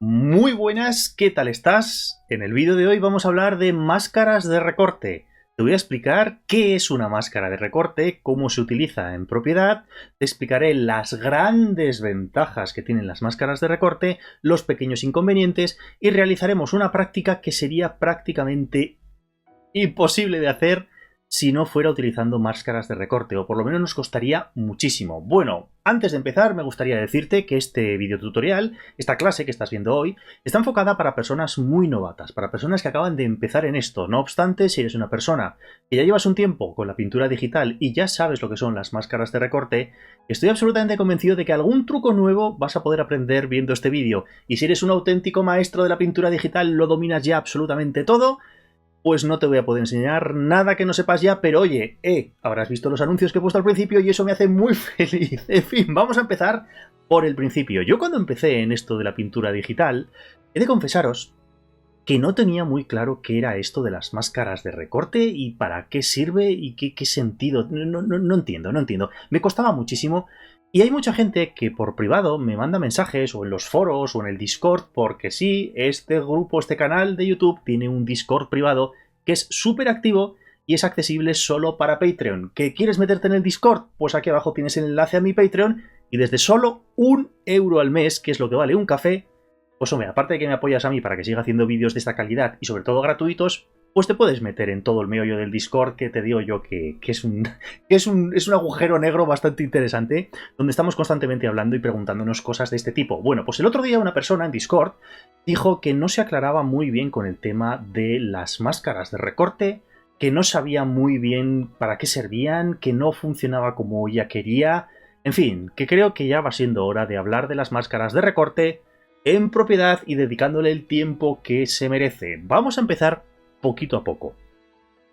Muy buenas, ¿qué tal estás? En el vídeo de hoy vamos a hablar de máscaras de recorte. Te voy a explicar qué es una máscara de recorte, cómo se utiliza en propiedad, te explicaré las grandes ventajas que tienen las máscaras de recorte, los pequeños inconvenientes y realizaremos una práctica que sería prácticamente imposible de hacer si no fuera utilizando máscaras de recorte, o por lo menos nos costaría muchísimo. Bueno, antes de empezar me gustaría decirte que este videotutorial, esta clase que estás viendo hoy, está enfocada para personas muy novatas, para personas que acaban de empezar en esto. No obstante, si eres una persona que ya llevas un tiempo con la pintura digital y ya sabes lo que son las máscaras de recorte, estoy absolutamente convencido de que algún truco nuevo vas a poder aprender viendo este vídeo. Y si eres un auténtico maestro de la pintura digital, lo dominas ya absolutamente todo, pues no te voy a poder enseñar nada que no sepas ya, pero oye, habrás visto los anuncios que he puesto al principio y eso me hace muy feliz. En fin, vamos a empezar por el principio. Yo cuando empecé en esto de la pintura digital, he de confesaros que no tenía muy claro qué era esto de las máscaras de recorte y para qué sirve y qué sentido. No entiendo. Me costaba muchísimo. Y hay mucha gente que por privado me manda mensajes o en los foros o en el Discord, porque sí, este grupo, este canal de YouTube tiene un Discord privado que es súper activo y es accesible solo para Patreon. ¿Que quieres meterte en el Discord? Pues aquí abajo tienes el enlace a mi Patreon y desde solo 1 € al mes, que es lo que vale un café, pues hombre, aparte de que me apoyas a mí para que siga haciendo vídeos de esta calidad y sobre todo gratuitos, pues te puedes meter en todo el meollo del Discord, que te digo yo que es un agujero negro bastante interesante, donde estamos constantemente hablando y preguntándonos cosas de este tipo. Bueno, pues el otro día una persona en Discord dijo que no se aclaraba muy bien con el tema de las máscaras de recorte, que no sabía muy bien para qué servían, que no funcionaba como ella quería. En fin, que creo que ya va siendo hora de hablar de las máscaras de recorte en propiedad y dedicándole el tiempo que se merece. Vamos a empezar poquito a poco.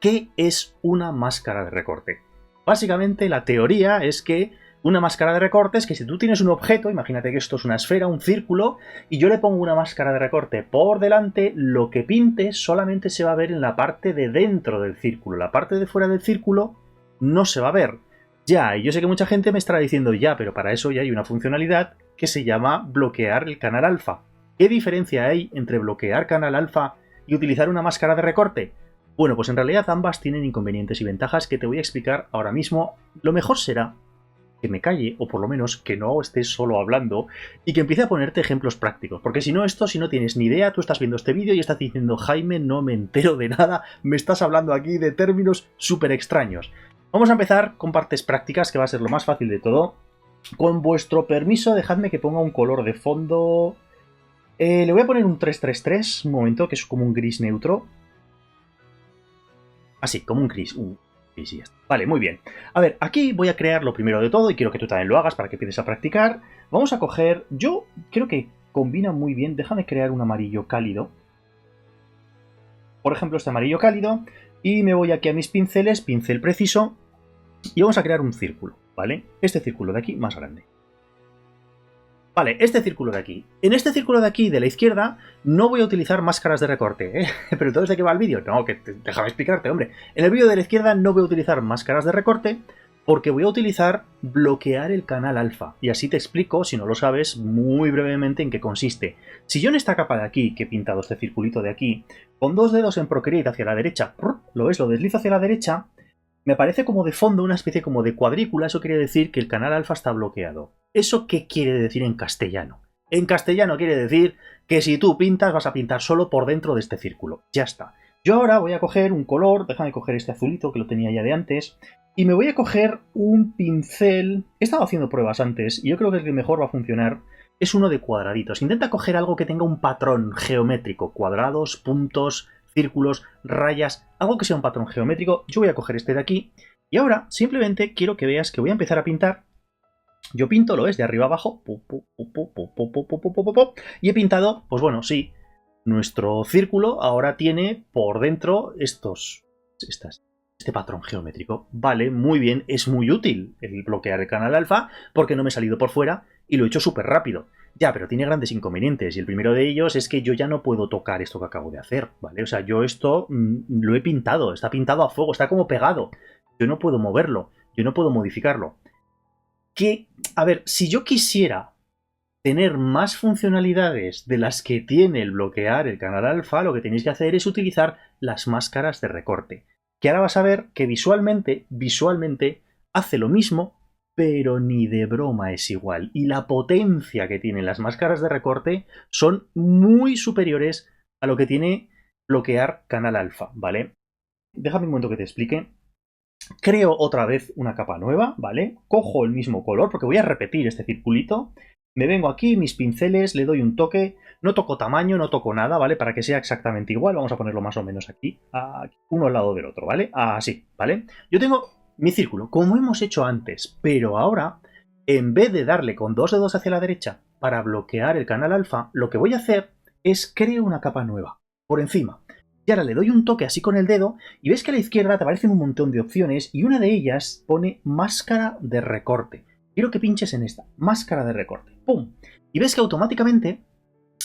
¿Qué es una máscara de recorte? Básicamente la teoría es que una máscara de recorte es que si tú tienes un objeto, imagínate que esto es una esfera, un círculo, y yo le pongo una máscara de recorte por delante, lo que pinte solamente se va a ver en la parte de dentro del círculo. La parte de fuera del círculo no se va a ver. Ya, y yo sé que mucha gente me estará diciendo ya, pero para eso ya hay una funcionalidad que se llama bloquear el canal alfa. ¿Qué diferencia hay entre bloquear canal alfa y utilizar una máscara de recorte? Bueno, pues en realidad ambas tienen inconvenientes y ventajas que te voy a explicar ahora mismo. Lo mejor será que me calle, o por lo menos que no estés solo hablando, y que empiece a ponerte ejemplos prácticos. Porque si no tienes ni idea, tú estás viendo este vídeo y estás diciendo, Jaime, no me entero de nada, me estás hablando aquí de términos súper extraños. Vamos a empezar con partes prácticas, que va a ser lo más fácil de todo. Con vuestro permiso, dejadme que ponga un color de fondo. Le voy a poner un 333, un momento, que es como un gris neutro. Así, como un gris. Gris y ya está. Vale, muy bien. A ver, aquí voy a crear lo primero de todo y quiero que tú también lo hagas para que empieces a practicar. Vamos a coger... Yo creo que combina muy bien. Déjame crear un amarillo cálido. Por ejemplo, este amarillo cálido. Y me voy aquí a mis pinceles, pincel preciso. Y vamos a crear un círculo, ¿vale? Este círculo de aquí más grande. Vale, este círculo de aquí. En este círculo de aquí, de la izquierda, no voy a utilizar máscaras de recorte, ¿eh? Pero entonces, ¿de qué va el vídeo? No, déjame explicarte, hombre. En el vídeo de la izquierda no voy a utilizar máscaras de recorte porque voy a utilizar bloquear el canal alfa. Y así te explico, si no lo sabes, muy brevemente en qué consiste. Si yo en esta capa de aquí, que he pintado este circulito de aquí, con 2 dedos en Procreate hacia la derecha, ¿lo ves? Lo deslizo hacia la derecha, me aparece como de fondo una especie como de cuadrícula. Eso quiere decir que el canal alfa está bloqueado. ¿Eso qué quiere decir en castellano? En castellano quiere decir que si tú pintas, vas a pintar solo por dentro de este círculo. Ya está. Yo ahora voy a coger un color, déjame coger este azulito que lo tenía ya de antes, y me voy a coger un pincel. He estado haciendo pruebas antes y yo creo que el que mejor va a funcionar es uno de cuadraditos. Intenta coger algo que tenga un patrón geométrico, cuadrados, puntos, círculos, rayas, algo que sea un patrón geométrico. Yo voy a coger este de aquí y ahora simplemente quiero que veas que voy a empezar a pintar. Yo pinto, lo ves, de arriba abajo, y he pintado, pues bueno, sí, nuestro círculo ahora tiene por dentro este patrón geométrico. Vale, muy bien, es muy útil el bloquear el canal alfa porque no me he salido por fuera y lo he hecho súper rápido. Ya, pero tiene grandes inconvenientes y el primero de ellos es que yo ya no puedo tocar esto que acabo de hacer, ¿vale? O sea, yo esto lo he pintado, está pintado a fuego, está como pegado. Yo no puedo moverlo, yo no puedo modificarlo. A ver, si yo quisiera tener más funcionalidades de las que tiene el bloquear el canal alfa, lo que tenéis que hacer es utilizar las máscaras de recorte. Que ahora vas a ver que visualmente hace lo mismo, pero ni de broma es igual. Y la potencia que tienen las máscaras de recorte son muy superiores a lo que tiene bloquear canal alfa, ¿vale? Déjame un momento que te explique. Creo otra vez una capa nueva, ¿vale? Cojo el mismo color, porque voy a repetir este circulito. Me vengo aquí, mis pinceles, le doy un toque. No toco tamaño, no toco nada, ¿vale? Para que sea exactamente igual. Vamos a ponerlo más o menos aquí, uno al lado del otro, ¿vale? Así, ¿vale? Yo tengo mi círculo, como hemos hecho antes, pero ahora, en vez de darle con dos dedos hacia la derecha para bloquear el canal alfa, lo que voy a hacer es creo una capa nueva, por encima. Y ahora le doy un toque así con el dedo y ves que a la izquierda te aparecen un montón de opciones y una de ellas pone máscara de recorte. Quiero que pinches en esta, máscara de recorte. ¡Pum! Y ves que automáticamente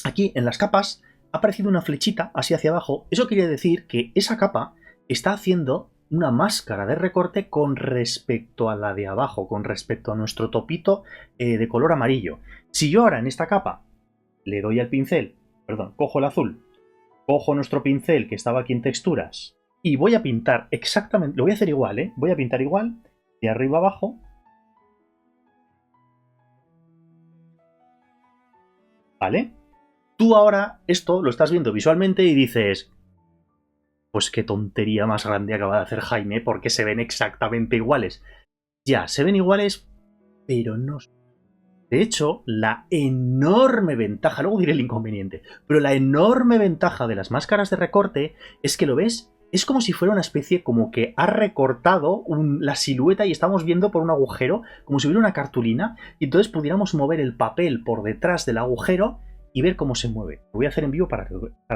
aquí en las capas ha aparecido una flechita así hacia abajo. Eso quiere decir que esa capa está haciendo una máscara de recorte con respecto a la de abajo, con respecto a nuestro topito de color amarillo. Si yo ahora en esta capa le doy al pincel, perdón, cojo el azul, cojo nuestro pincel que estaba aquí en texturas y voy a pintar exactamente, lo voy a hacer igual, ¿eh? Voy a pintar igual, de arriba abajo, ¿vale? Tú ahora esto lo estás viendo visualmente y dices, pues qué tontería más grande acaba de hacer Jaime, porque se ven exactamente iguales. Ya, se ven iguales, pero no. De hecho, la enorme ventaja, luego diré el inconveniente, pero la enorme ventaja de las máscaras de recorte es que lo ves, es como si fuera una especie como que ha recortado la silueta y estamos viendo por un agujero, como si hubiera una cartulina, y entonces pudiéramos mover el papel por detrás del agujero y ver cómo se mueve. Lo voy a hacer en vivo para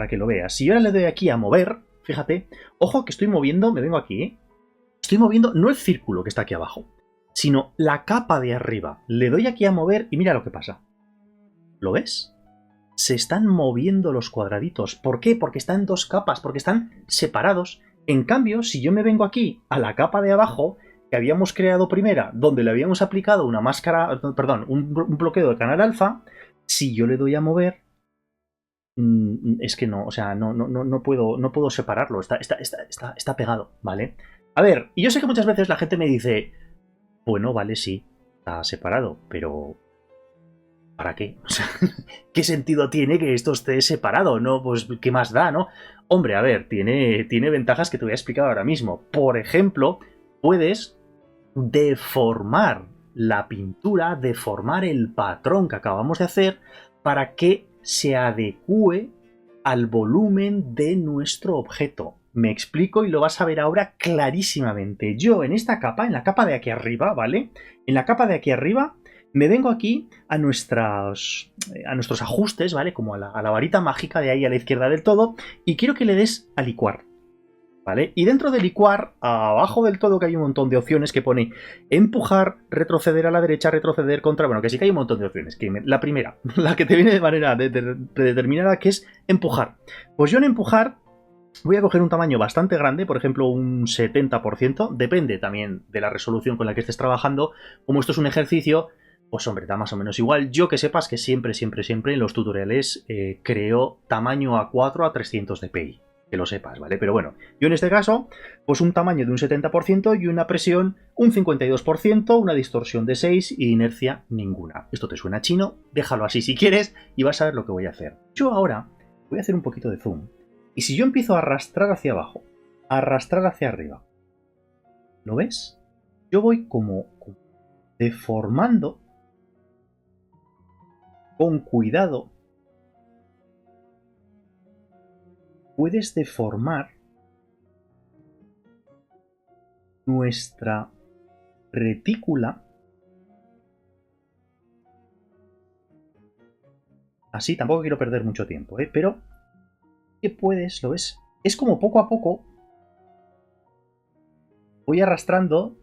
que lo veas. Si yo ahora le doy aquí a mover, fíjate, ojo que estoy moviendo, me vengo aquí, ¿eh? Estoy moviendo no el círculo que está aquí abajo, sino la capa de arriba. Le doy aquí a mover y mira lo que pasa. ¿Lo ves? Se están moviendo los cuadraditos. ¿Por qué? Porque están en dos capas, porque están separados. En cambio, si yo me vengo aquí a la capa de abajo, que habíamos creado primera, donde le habíamos aplicado una máscara, perdón, un bloqueo de canal alfa, si yo le doy a mover, es que no, o sea, no puedo separarlo, está pegado, ¿vale? A ver, y yo sé que muchas veces la gente me dice, bueno, vale, sí, está separado, pero ¿para qué? O sea, ¿qué sentido tiene que esto esté separado? ¿No? Pues, ¿qué más da, no? Hombre, a ver, tiene ventajas que te voy a explicar ahora mismo. Por ejemplo, puedes deformar la pintura, deformar el patrón que acabamos de hacer para que se adecue al volumen de nuestro objeto. Me explico y lo vas a ver ahora clarísimamente. Yo en esta capa, en la capa de aquí arriba, ¿vale? En la capa de aquí arriba me vengo aquí a nuestros ajustes, ¿vale? Como a la varita mágica de ahí a la izquierda del todo y quiero que le des a licuar. ¿Vale? Y dentro de licuar, abajo del todo que hay un montón de opciones que pone empujar, retroceder a la derecha, retroceder contra... Bueno, que sí que hay un montón de opciones. La primera, la que te viene de manera predeterminada, que es empujar. Pues yo en empujar voy a coger un tamaño bastante grande, por ejemplo un 70%, depende también de la resolución con la que estés trabajando. Como esto es un ejercicio, pues hombre, da más o menos igual. Yo que sepas que siempre en los tutoriales creo tamaño A4 a 300 dpi. Que lo sepas, ¿vale? Pero bueno, yo en este caso, pues un tamaño de un 70% y una presión un 52%, una distorsión de 6 y inercia ninguna. Esto te suena chino, déjalo así si quieres y vas a ver lo que voy a hacer. Yo ahora voy a hacer un poquito de zoom. Y si yo empiezo a arrastrar hacia abajo, a arrastrar hacia arriba, ¿lo ves? Yo voy como deformando con cuidado. Puedes deformar nuestra retícula así, tampoco quiero perder mucho tiempo, pero que puedes, ¿lo ves? Es como poco a poco voy arrastrando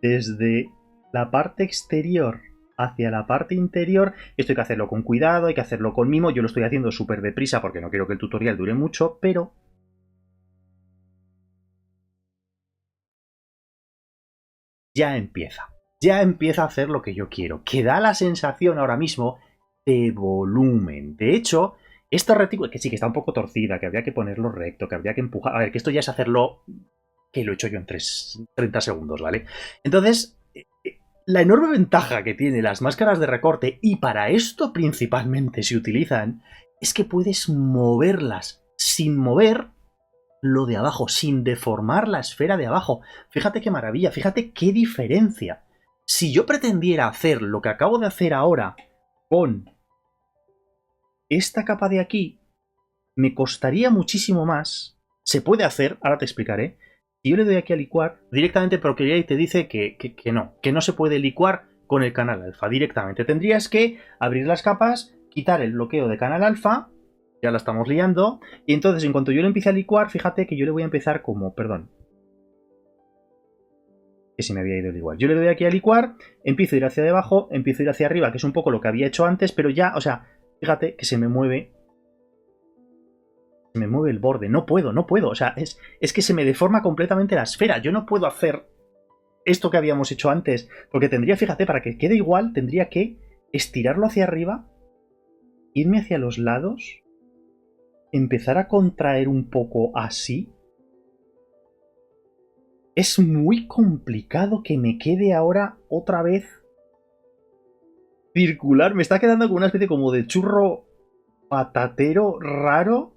desde la parte exterior hacia la parte interior. Esto hay que hacerlo con cuidado, hay que hacerlo con mimo. Yo lo estoy haciendo súper deprisa porque no quiero que el tutorial dure mucho, pero ya empieza a hacer lo que yo quiero, que da la sensación ahora mismo de volumen. De hecho, esta retícula, que sí que está un poco torcida, que habría que ponerlo recto, que habría que empujar. A ver, que esto ya es hacerlo, que lo he hecho yo en 30 segundos, ¿vale? Entonces, la enorme ventaja que tienen las máscaras de recorte, y para esto principalmente se utilizan, es que puedes moverlas sin mover lo de abajo, sin deformar la esfera de abajo. Fíjate qué maravilla, fíjate qué diferencia. Si yo pretendiera hacer lo que acabo de hacer ahora con esta capa de aquí, me costaría muchísimo más. Se puede hacer, ahora te explicaré. Si yo le doy aquí a licuar, directamente Procreate te dice que no se puede licuar con el canal alfa directamente. Tendrías que abrir las capas, quitar el bloqueo de canal alfa, ya la estamos liando, y entonces en cuanto yo le empiece a licuar, fíjate que yo le voy a empezar como, perdón, que se me había ido el igual. Yo le doy aquí a licuar, empiezo a ir hacia abajo, empiezo a ir hacia arriba, que es un poco lo que había hecho antes, pero ya, o sea, fíjate que se me mueve el borde. No puedo. O sea, es que se me deforma completamente la esfera. Yo no puedo hacer esto que habíamos hecho antes, porque tendría, fíjate, para que quede igual, tendría que estirarlo hacia arriba, irme hacia los lados, empezar a contraer un poco así. Es muy complicado que me quede ahora otra vez circular. Me está quedando como una especie como de churro patatero raro.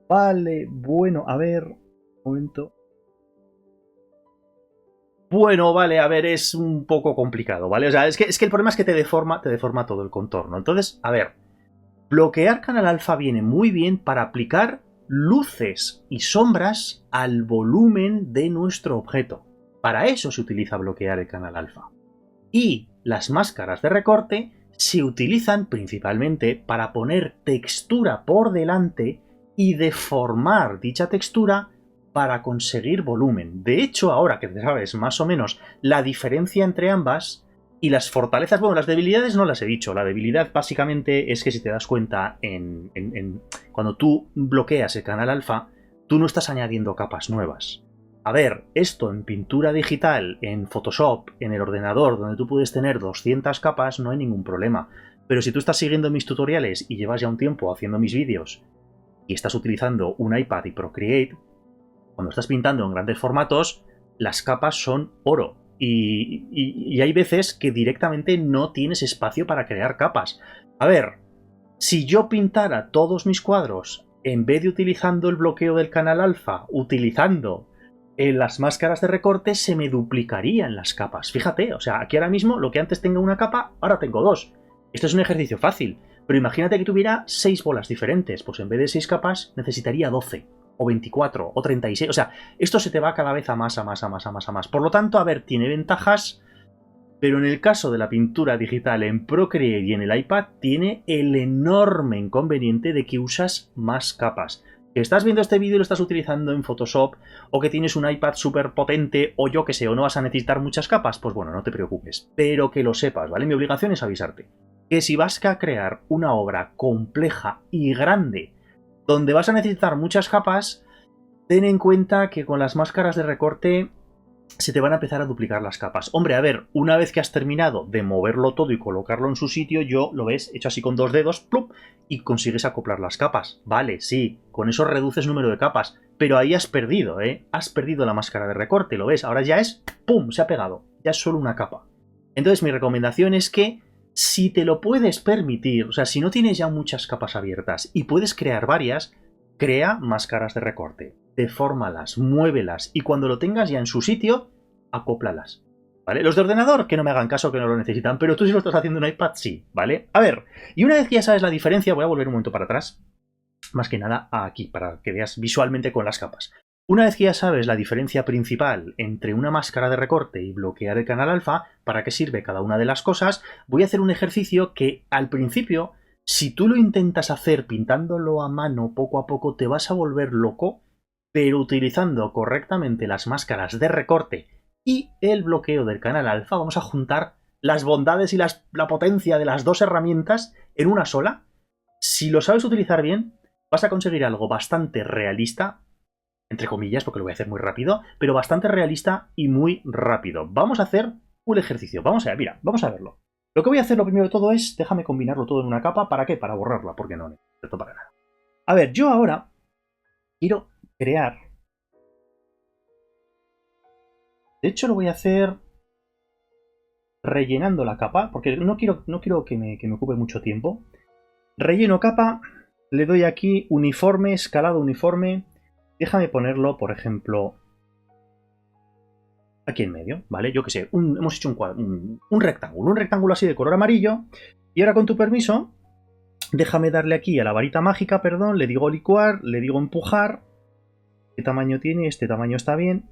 Vale, bueno, a ver, un momento. Bueno, vale, a ver, es un poco complicado, ¿vale? O sea, es que el problema es que te deforma todo el contorno. Entonces, a ver, bloquear canal alfa viene muy bien para aplicar luces y sombras al volumen de nuestro objeto. Para eso se utiliza bloquear el canal alfa. Y las máscaras de recorte se utilizan principalmente para poner textura por delante y deformar dicha textura para conseguir volumen. De hecho, ahora que sabes más o menos la diferencia entre ambas y las fortalezas, bueno, las debilidades no las he dicho. La debilidad básicamente es que si te das cuenta, cuando tú bloqueas el canal alfa, tú no estás añadiendo capas nuevas. A ver, esto en pintura digital, en Photoshop, en el ordenador, donde tú puedes tener 200 capas, no hay ningún problema. Pero si tú estás siguiendo mis tutoriales y llevas ya un tiempo haciendo mis vídeos y estás utilizando un iPad y Procreate, cuando estás pintando en grandes formatos, las capas son oro. Y hay veces que directamente no tienes espacio para crear capas. A ver, si yo pintara todos mis cuadros, en vez de utilizando el bloqueo del canal alfa, utilizando las máscaras de recorte, se me duplicarían las capas. Fíjate, o sea, aquí ahora mismo lo que antes tenga una capa, ahora tengo dos. Esto es un ejercicio fácil, pero imagínate que tuviera 6 bolas diferentes, pues en vez de 6 capas necesitaría 12, o 24, o 36, o sea, esto se te va cada vez a más. Por lo tanto, a ver, tiene ventajas, pero en el caso de la pintura digital en Procreate y en el iPad, tiene el enorme inconveniente de que usas más capas. Que estás viendo este vídeo y lo estás utilizando en Photoshop, o que tienes un iPad súper potente, o yo que sé, o no vas a necesitar muchas capas, pues bueno, no te preocupes. Pero que lo sepas, ¿vale? Mi obligación es avisarte. Que si vas a crear una obra compleja y grande, donde vas a necesitar muchas capas, ten en cuenta que con las máscaras de recorte se te van a empezar a duplicar las capas. Hombre, a ver, una vez que has terminado de moverlo todo y colocarlo en su sitio, lo ves, hecho así con 2 dedos, ¡plup!, y consigues acoplar las capas. Vale, sí, con eso reduces número de capas, pero ahí has perdido, ¿eh? Has perdido la máscara de recorte, ¿lo ves? Ahora ya es, ¡pum!, se ha pegado. Ya es solo una capa. Entonces mi recomendación es que, si te lo puedes permitir, o sea, si no tienes ya muchas capas abiertas y puedes crear varias, crea máscaras de recorte. Defórmalas, muévelas y cuando lo tengas ya en su sitio, acóplalas. ¿Vale? Los de ordenador, que no me hagan caso, que no lo necesitan, pero tú si lo estás haciendo en iPad, sí, ¿vale? A ver, y una vez que ya sabes la diferencia, voy a volver un momento para atrás, más que nada aquí, para que veas visualmente con las capas. Una vez que ya sabes la diferencia principal entre una máscara de recorte y bloquear el canal alfa, para qué sirve cada una de las cosas, voy a hacer un ejercicio que al principio, si tú lo intentas hacer pintándolo a mano poco a poco, te vas a volver loco, pero utilizando correctamente las máscaras de recorte y el bloqueo del canal alfa, vamos a juntar las bondades y la potencia de las dos herramientas en una sola. Si lo sabes utilizar bien, vas a conseguir algo bastante realista, entre comillas, porque lo voy a hacer muy rápido, pero bastante realista y muy rápido. Vamos a hacer un ejercicio. Vamos a verlo. Lo que voy a hacer lo primero de todo es, déjame combinarlo todo en una capa. ¿Para qué? Para borrarla, porque no necesito para nada. A ver, yo ahora quiero crear... De hecho, lo voy a hacer rellenando la capa, porque no quiero que me ocupe mucho tiempo. Relleno capa, le doy aquí uniforme, escalado uniforme. Déjame ponerlo, por ejemplo, aquí en medio, ¿vale? Yo qué sé, hemos hecho un rectángulo así de color amarillo. Y ahora, con tu permiso, déjame darle aquí a la varita mágica, perdón, le digo licuar, le digo empujar. ¿Qué tamaño tiene? Este tamaño está bien.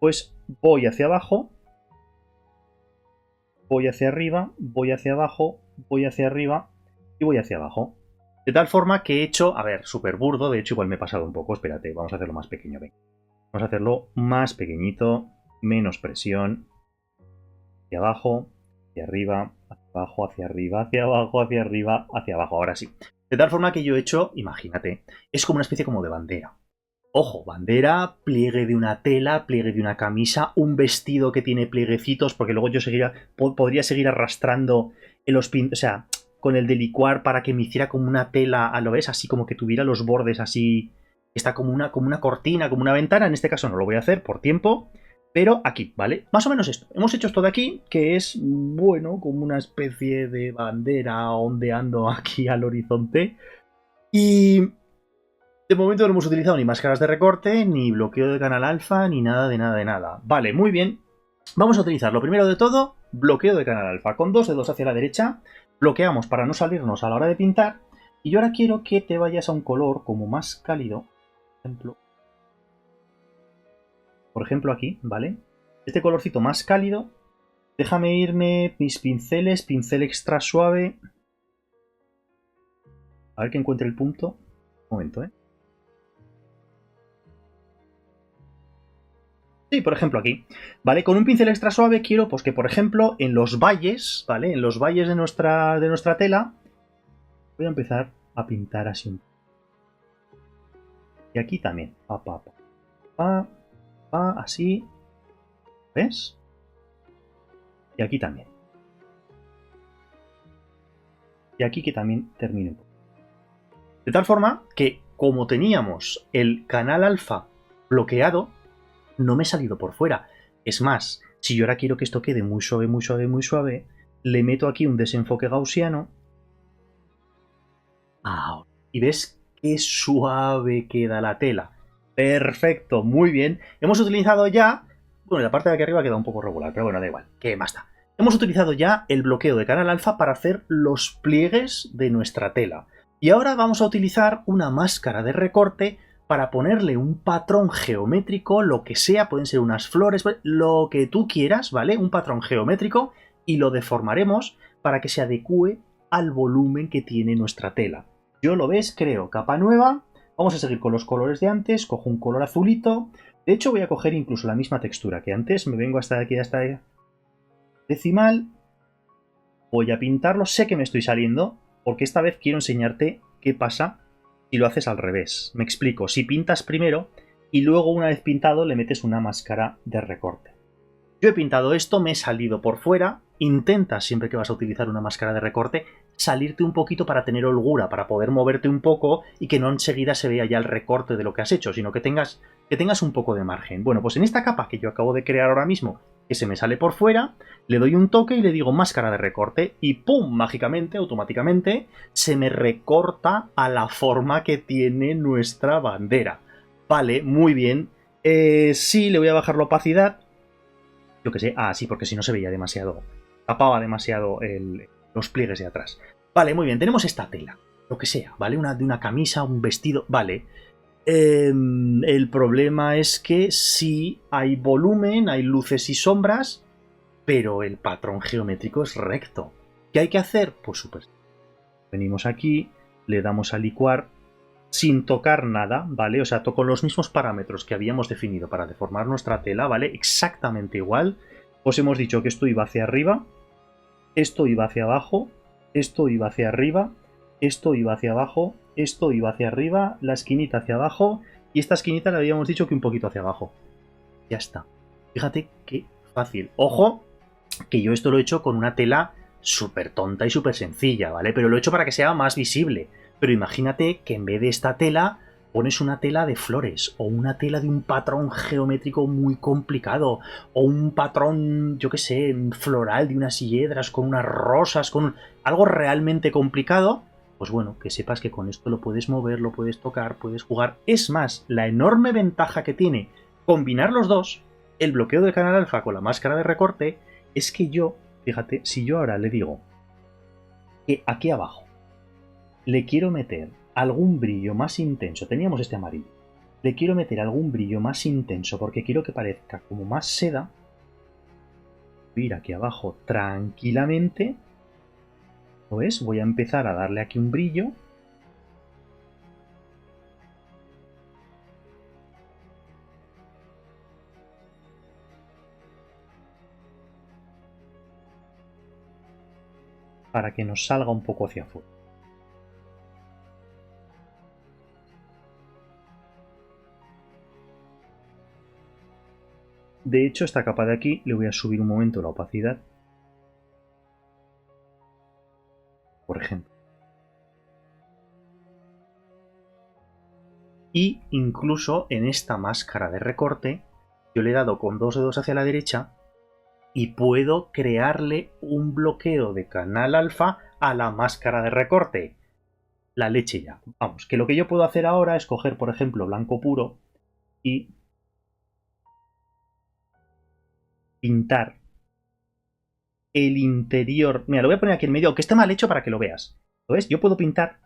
Pues voy hacia abajo, voy hacia arriba, voy hacia abajo, voy hacia arriba y voy hacia abajo. De tal forma que he hecho, a ver, súper burdo, de hecho igual me he pasado un poco, espérate, vamos a hacerlo más pequeño, venga. Vamos a hacerlo más pequeñito, menos presión, hacia abajo, hacia arriba, hacia abajo, hacia arriba, hacia abajo, hacia arriba, hacia abajo, ahora sí. De tal forma que yo he hecho, imagínate, es como una especie como de bandera. Ojo, bandera, pliegue de una tela, pliegue de una camisa, un vestido que tiene plieguecitos, porque luego yo podría seguir arrastrando en los o sea, con el de licuar para que me hiciera como una tela, ¿lo ves? Así como que tuviera los bordes así, está como una cortina, como una ventana. En este caso no lo voy a hacer por tiempo, pero aquí, ¿vale? Más o menos esto. Hemos hecho esto de aquí, que es, bueno, como una especie de bandera ondeando aquí al horizonte. Y de momento no hemos utilizado ni máscaras de recorte, ni bloqueo de canal alfa, ni nada de nada de nada. Vale, muy bien. Vamos a utilizar lo primero de todo, bloqueo de canal alfa. Con 2 dedos hacia la derecha, bloqueamos para no salirnos a la hora de pintar. Y yo ahora quiero que te vayas a un color como más cálido. Por ejemplo aquí, ¿vale? Este colorcito más cálido. Déjame irme mis pinceles, pincel extra suave. A ver que encuentre el punto. Un momento, ¿eh? Sí, por ejemplo aquí, ¿vale? Con un pincel extra suave quiero, pues que por ejemplo, en los valles, ¿vale? En los valles de nuestra tela, voy a empezar a pintar así un poco. Y aquí también, así, ¿ves? Y aquí también. Y aquí que también termine un poco. De tal forma que, como teníamos el canal alfa bloqueado, no me he salido por fuera. Es más, si yo ahora quiero que esto quede muy suave, muy suave, muy suave, le meto aquí un desenfoque gaussiano. Ahora. Y ves qué suave queda la tela. Perfecto, muy bien. Hemos utilizado ya... Bueno, la parte de aquí arriba queda un poco regular, pero bueno, da igual. ¿Qué más da? Hemos utilizado ya el bloqueo de canal alfa para hacer los pliegues de nuestra tela. Y ahora vamos a utilizar una máscara de recorte para ponerle un patrón geométrico, lo que sea, pueden ser unas flores, lo que tú quieras, ¿vale? Un patrón geométrico y lo deformaremos para que se adecue al volumen que tiene nuestra tela. Yo lo ves, creo capa nueva, vamos a seguir con los colores de antes, cojo un color azulito, de hecho voy a coger incluso la misma textura que antes, me vengo hasta aquí, hasta decimal, voy a pintarlo, sé que me estoy saliendo, porque esta vez quiero enseñarte qué pasa si lo haces al revés. Me explico, si pintas primero y luego una vez pintado le metes una máscara de recorte. Yo he pintado esto, me he salido por fuera, intenta siempre que vas a utilizar una máscara de recorte salirte un poquito para tener holgura, para poder moverte un poco y que no enseguida se vea ya el recorte de lo que has hecho, sino que tengas un poco de margen. Bueno, pues en esta capa que yo acabo de crear ahora mismo, que se me sale por fuera, le doy un toque y le digo máscara de recorte y ¡pum! Mágicamente, automáticamente, se me recorta a la forma que tiene nuestra bandera. Vale, muy bien. Sí, le voy a bajar la opacidad. Yo que sé, sí, porque si no se veía demasiado, tapaba demasiado los pliegues de atrás. Vale, muy bien, tenemos esta tela, lo que sea, ¿vale? De una camisa, un vestido, vale. El problema es que sí hay volumen, hay luces y sombras, pero el patrón geométrico es recto. ¿Qué hay que hacer? Pues súper. Venimos aquí, le damos a licuar sin tocar nada, ¿vale? O sea, con los mismos parámetros que habíamos definido para deformar nuestra tela, ¿vale? Exactamente igual. Os hemos dicho que esto iba hacia arriba, esto iba hacia abajo, esto iba hacia arriba, esto iba hacia abajo, esto iba hacia arriba, la esquinita hacia abajo, y esta esquinita le habíamos dicho que un poquito hacia abajo. Ya está. Fíjate qué fácil. Ojo, que yo esto lo he hecho con una tela súper tonta y súper sencilla, ¿vale? Pero lo he hecho para que sea más visible. Pero imagínate que en vez de esta tela pones una tela de flores o una tela de un patrón geométrico muy complicado o un patrón, yo qué sé, floral de unas hiedras con unas rosas, con algo realmente complicado. Pues bueno, que sepas que con esto lo puedes mover, lo puedes tocar, puedes jugar. Es más, la enorme ventaja que tiene combinar los dos, el bloqueo del canal alfa con la máscara de recorte, es que yo, fíjate, si yo ahora le digo que aquí abajo le quiero meter algún brillo más intenso, teníamos este amarillo, le quiero meter algún brillo más intenso porque quiero que parezca como más seda, voy a ir aquí abajo tranquilamente, ¿lo ves? Voy a empezar a darle aquí un brillo. Para que nos salga un poco hacia afuera. De hecho, esta capa de aquí le voy a subir un momento la opacidad. Por ejemplo. Y incluso en esta máscara de recorte, yo le he dado con 2 dedos hacia la derecha y puedo crearle un bloqueo de canal alfa a la máscara de recorte. La leche ya. Vamos, que lo que yo puedo hacer ahora es coger, por ejemplo, blanco puro y pintar el interior. Mira, lo voy a poner aquí en medio, aunque esté mal hecho para que lo veas. ¿Lo ves? Yo puedo pintar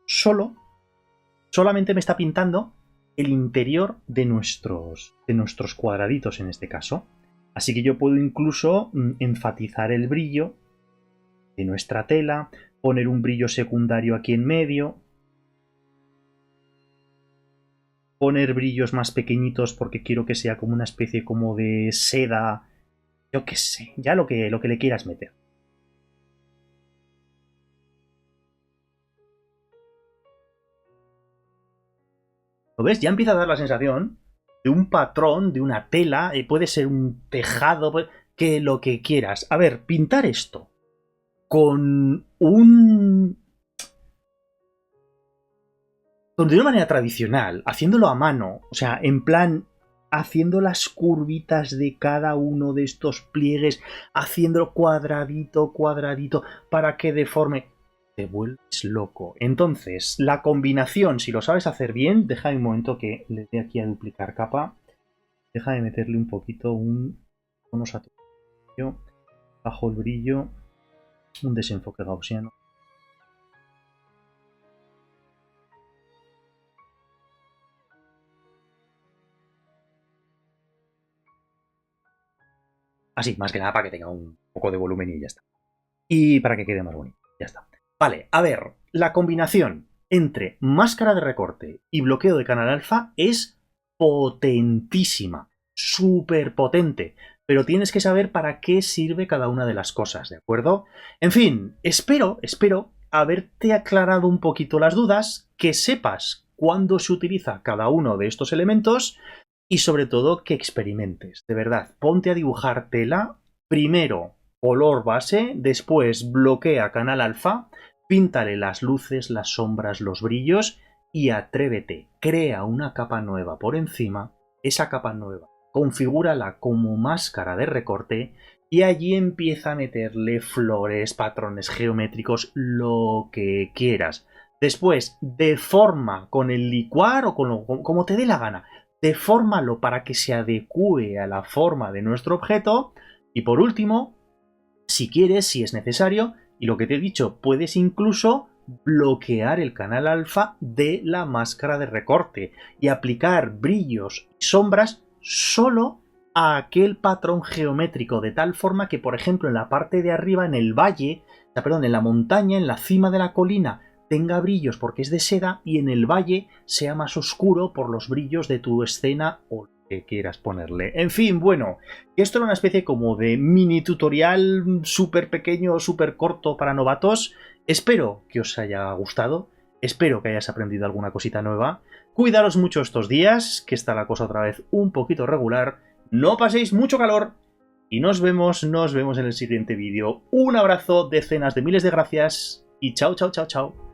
solamente me está pintando el interior de nuestros cuadraditos en este caso. Así que yo puedo incluso enfatizar el brillo de nuestra tela, poner un brillo secundario aquí en medio, poner brillos más pequeñitos porque quiero que sea como una especie como de seda, yo qué sé, ya lo que le quieras meter. ¿Lo ves? Ya empieza a dar la sensación de un patrón, de una tela, puede ser un tejado, que lo que quieras. A ver, pintar esto con de una manera tradicional, haciéndolo a mano, o sea, en plan, haciendo las curvitas de cada uno de estos pliegues, haciéndolo cuadradito, cuadradito, para que deforme, te vuelves loco. Entonces, la combinación, si lo sabes hacer bien, deja un momento que le dé aquí a duplicar capa, deja de meterle un poquito un tono saturación, bajo el brillo, un desenfoque gaussiano. Así, más que nada para que tenga un poco de volumen y ya está. Y para que quede más bonito, ya está. Vale, a ver, la combinación entre máscara de recorte y bloqueo de canal alfa es potentísima, súper potente, pero tienes que saber para qué sirve cada una de las cosas, ¿de acuerdo? En fin, espero haberte aclarado un poquito las dudas, que sepas cuándo se utiliza cada uno de estos elementos y sobre todo que experimentes, de verdad, ponte a dibujar tela, primero color base, después bloquea canal alfa, píntale las luces, las sombras, los brillos y atrévete, crea una capa nueva por encima, esa capa nueva, configúrala como máscara de recorte y allí empieza a meterle flores, patrones geométricos, lo que quieras. Después, deforma con el licuar o como te dé la gana, defórmalo para que se adecue a la forma de nuestro objeto y por último, si quieres, si es necesario, y lo que te he dicho, puedes incluso bloquear el canal alfa de la máscara de recorte y aplicar brillos y sombras solo a aquel patrón geométrico de tal forma que, por ejemplo, en la parte de arriba, en el valle, en la montaña, en la cima de la colina, tenga brillos porque es de seda y en el valle sea más oscuro por los brillos de tu escena o que quieras ponerle. En fin, bueno, esto era una especie como de mini tutorial súper pequeño, súper corto para novatos. Espero que os haya gustado, espero que hayas aprendido alguna cosita nueva. Cuidaros mucho estos días, que está la cosa otra vez un poquito regular. No paséis mucho calor y nos vemos en el siguiente vídeo. Un abrazo, decenas de miles de gracias y chao, chao, chao, chao.